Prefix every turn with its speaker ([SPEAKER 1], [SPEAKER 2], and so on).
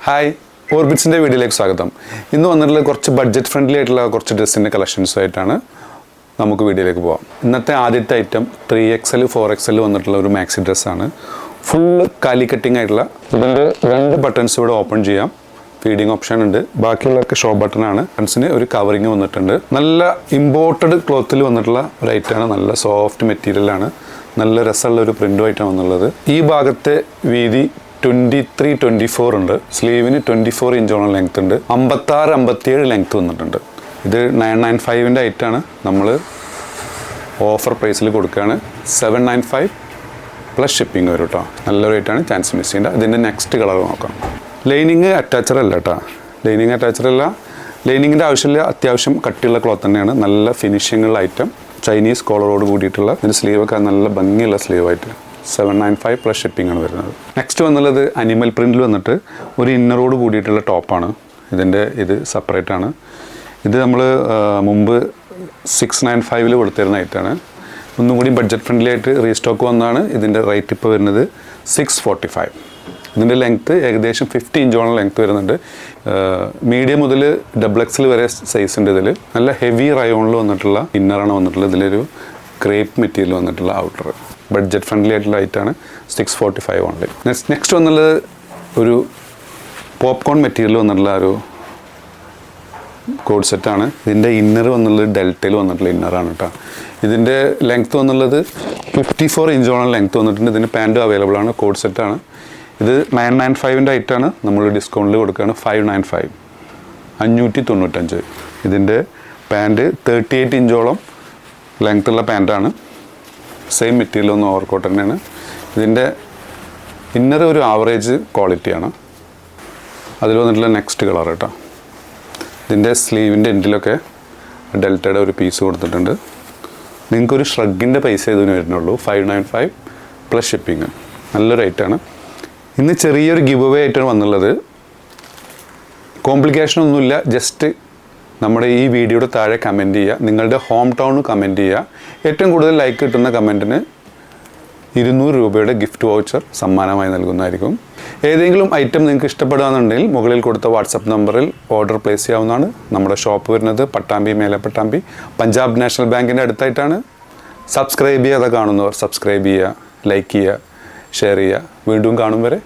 [SPEAKER 1] Hi, ഓർബിറ്റ്സിൻ്റെ വീഡിയോയിലേക്ക് സ്വാഗതം. ഇന്ന് വന്നിട്ടുള്ള കുറച്ച് ബഡ്ജറ്റ് ഫ്രണ്ട്ലി ആയിട്ടുള്ള കുറച്ച് ഡ്രസ്സിൻ്റെ കളക്ഷൻസുമായിട്ടാണ് നമുക്ക് വീഡിയോയിലേക്ക് പോകാം. ഇന്നത്തെ ആദ്യത്തെ ഐറ്റം 3XL 4XL വന്നിട്ടുള്ള ഒരു മാക്സി ഡ്രസ്സാണ്. ഫുള്ള് കാലി കട്ടിങ് ആയിട്ടുള്ള ഇതിൻ്റെ 2 ബട്ടൺസ് ഇവിടെ ഓപ്പൺ ചെയ്യാം. ഫീഡിങ് ഓപ്ഷൻ ഉണ്ട്. ബാക്കിയുള്ളതൊക്കെ ഷോ ബട്ടണാണ്. ബട്ടൺസിന് ഒരു കവറിങ് വന്നിട്ടുണ്ട്. നല്ല ഇമ്പോർട്ടഡ് ക്ലോത്തിൽ വന്നിട്ടുള്ള ഒരു ഐറ്റമാണ്. നല്ല സോഫ്റ്റ് മെറ്റീരിയലാണ്. നല്ല രസമുള്ള ഒരു പ്രിൻ്റുമായിട്ടാണ് വന്നുള്ളത്. ഈ ഭാഗത്തെ വീതി 23-24 ഉണ്ട്. സ്ലീവിന് 24 ഇഞ്ചോളം ലെങ്ത് ഉണ്ട്. 56-57 ലെങ്ത് വന്നിട്ടുണ്ട്. ഇത് 995ൻ്റെ ഐറ്റാണ്. നമ്മൾ ഓഫർ പ്രൈസിൽ കൊടുക്കുകയാണ്. 795 പ്ലസ് ഷിപ്പിംഗ് വരും കേട്ടോ. നല്ലൊരു റേറ്റാണ്, ചാൻസ് മിസ് ചെയ്യേണ്ട. ഇതിൻ്റെ നെക്സ്റ്റ് കളർ നോക്കാം. ലൈനിങ് അറ്റാച്ചർ അല്ല കേട്ടോ. ലൈനിങ് അറ്റാച്ചർ അല്ല. ലൈനിങ്ങിൻ്റെ ആവശ്യമില്ല. അത്യാവശ്യം കട്ടിയുള്ള ക്ലോത്ത് തന്നെയാണ്. നല്ല ഫിനിഷിങ്ങുള്ള ഐറ്റം. ചൈനീസ് കോളറോട് കൂടിയിട്ടുള്ള ഇതിൻ്റെ സ്ലീവൊക്കെ നല്ല ഭംഗിയുള്ള സ്ലീവായിട്ട് 795 പ്ലസ് ഷിപ്പിംഗ് ആണ് വരുന്നത്. നെക്സ്റ്റ് വന്നുള്ളത് അനിമൽ പ്രിൻറ്റിൽ വന്നിട്ട് ഒരു ഇന്നറോട് കൂടിയിട്ടുള്ള ടോപ്പാണ്. ഇത് സെപ്പറേറ്റ് ആണ്. ഇത് നമ്മൾ മുമ്പ് 695 കൊടുത്തിരുന്ന ഐറ്റാണ്. ഒന്നും കൂടി ബഡ്ജറ്റ് ഫ്രണ്ട്ലി ആയിട്ട് റീസ്റ്റോക്ക് വന്നതാണ്. ഇതിൻ്റെ റേറ്റ് ഇപ്പോൾ വരുന്നത് 645. ഇതിൻ്റെ ലെങ്ത്ത് ഏകദേശം 50 ഇഞ്ചോളം ലെങ്ത്ത് വരുന്നുണ്ട്. മീഡിയം മുതൽ XXL വരെ സൈസ് ഉണ്ട്. ഇതിൽ നല്ല ഹെവി റയോണിൽ വന്നിട്ടുള്ള ഇന്നറാണ് വന്നിട്ടുള്ളത്. ഇതിലൊരു ക്രേപ്പ് മെറ്റീരിയൽ വന്നിട്ടുള്ള ഔട്ടർ. ബഡ്ജറ്റ് ഫ്രണ്ട്ലി ആയിട്ടുള്ള ഐറ്റാണ്. 645 ഓൺലി. നെക്സ്റ്റ് വന്നുള്ളത് ഒരു പോപ്കോൺ മെറ്റീരിയൽ വന്നിട്ടുള്ള ഒരു കോഡ് സെറ്റാണ്. ഇതിൻ്റെ ഇന്നർ വന്നുള്ളത് ഡെൽറ്റയിൽ വന്നിട്ടുള്ള ഇന്നറാണ് കേട്ടോ. ഇതിൻ്റെ ലെങ്ത്ത് വന്നുള്ളത് 54 ഇഞ്ചോളം ലെങ്ത്ത് വന്നിട്ടുണ്ട്. ഇതിന് പാൻറ്റും അവൈലബിൾ ആണ്. കോഡ് സെറ്റാണ്. ഇത് 995ൻ്റെ ഐറ്റാണ്. നമ്മൾ ഡിസ്കൗണ്ടിൽ കൊടുക്കുകയാണ് 595, 595. ഇതിൻ്റെ പാൻറ്റ് 38 ഇഞ്ചോളം ലെങ്ത്തുള്ള പാൻറ്റാണ്. സെയിം മെറ്റീരിയൽ ഒന്ന് ഓവർകോട്ട് തന്നെയാണ്. ഇതിൻ്റെ ഇന്നർ ഒരു ആവറേജ് ക്വാളിറ്റിയാണ്. അതിൽ വന്നിട്ടുള്ള നെക്സ്റ്റ് കളർ കേട്ടോ. ഇതിൻ്റെ സ്ലീവിൻ്റെ എൻഡിലൊക്കെ ഡെൽറ്റയുടെ ഒരു പീസ് കൊടുത്തിട്ടുണ്ട്. നിങ്ങൾക്കൊരു ഷ്രഗിൻ്റെ പൈസ ഇതിന് വരുന്നുള്ളൂ. 595 പ്ലസ് ഷിപ്പിംഗ്. നല്ലൊരു ഐറ്റാണ്. ഇന്ന് ചെറിയൊരു ഗിവ് അവേ ആയിട്ടാണ് വന്നുള്ളത്. കോംപ്ലിക്കേഷനൊന്നുമില്ല. ജസ്റ്റ് നമ്മുടെ ഈ വീഡിയോയുടെ താഴെ കമൻറ്റ് ചെയ്യുക. നിങ്ങളുടെ ഹോം ടൗൺ കമൻറ്റ് ചെയ്യുക. ഏറ്റവും കൂടുതൽ ലൈക്ക് കിട്ടുന്ന കമൻറ്റിന് 200 രൂപയുടെ ഗിഫ്റ്റ് വൗച്ചർ സമ്മാനമായി നൽകുന്നതായിരിക്കും. ഏതെങ്കിലും ഐറ്റം നിങ്ങൾക്ക് ഇഷ്ടപ്പെടുകയാണെന്നുണ്ടെങ്കിൽ മുകളിൽ കൊടുത്ത വാട്സപ്പ് നമ്പറിൽ ഓർഡർ പ്ലേസ് ചെയ്യാവുന്നതാണ്. നമ്മുടെ ഷോപ്പ് വരുന്നത് പട്ടാമ്പി, മേലെപ്പട്ടാമ്പി, പഞ്ചാബ് നാഷണൽ ബാങ്കിൻ്റെ അടുത്തായിട്ടാണ്. സബ്സ്ക്രൈബ് ചെയ്യാതെ കാണുന്നവർ സബ്സ്ക്രൈബ് ചെയ്യുക, ലൈക്ക് ചെയ്യുക, ഷെയർ ചെയ്യുക. വീണ്ടും കാണും വരെ